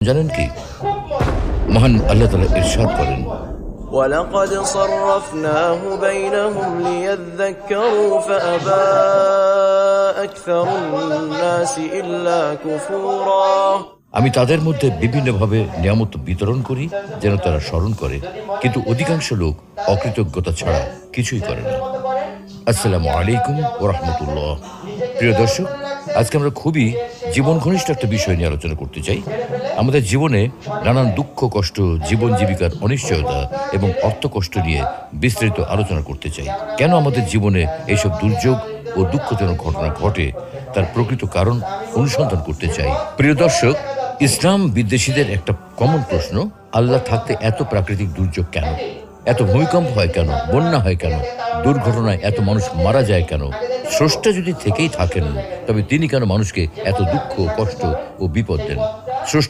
জানেন কি মহান আল্লাহ তাআলা ইরশাদ করেন ولقد صرفناه بينهم ليذكروا فأبى أكثر الناس إلا كفورا আমি তাদের মধ্যে বিভিন্নভাবে নিয়ামত বিতরণ করি যেন তারা স্মরণ করে, কিন্তু অধিকাংশ লোক অকৃতজ্ঞতা ছাড়া কিছুই করে না। আসসালামু আলাইকুম ওয়া রাহমাতুল্লাহ। প্রিয় দর্শক, আজকে আমরা খুবই জীবন ঘনিষ্ঠ একটা বিষয় নিয়ে আলোচনা করতে চাই। আমাদের জীবনে নানান দুঃখ কষ্ট, জীবন জীবিকার অনিশ্চয়তা এবং অর্থকষ্ট নিয়ে বিস্তারিত আলোচনা করতে চাই। কেন আমাদের জীবনে এইসব দুর্যোগ ও দুঃখজনক ঘটনা ঘটে, তার প্রকৃত কারণ অনুসন্ধান করতে চাই। প্রিয় দর্শক, ইসলাম বিদ্বেষীদের একটা কমন প্রশ্ন, আল্লাহ থাকতে এত প্রাকৃতিক দুর্যোগ কেন, এত ভূমিকম্প হয় কেন, বন্যা হয় কেন, দুর্ঘটনায় এত মানুষ মারা যায় কেন? স্রষ্টা যদি থেকেই থাকেন, তবে তিনি কেন মানুষকে এত দুঃখ কষ্ট ও বিপদ দেন? স্রষ্টা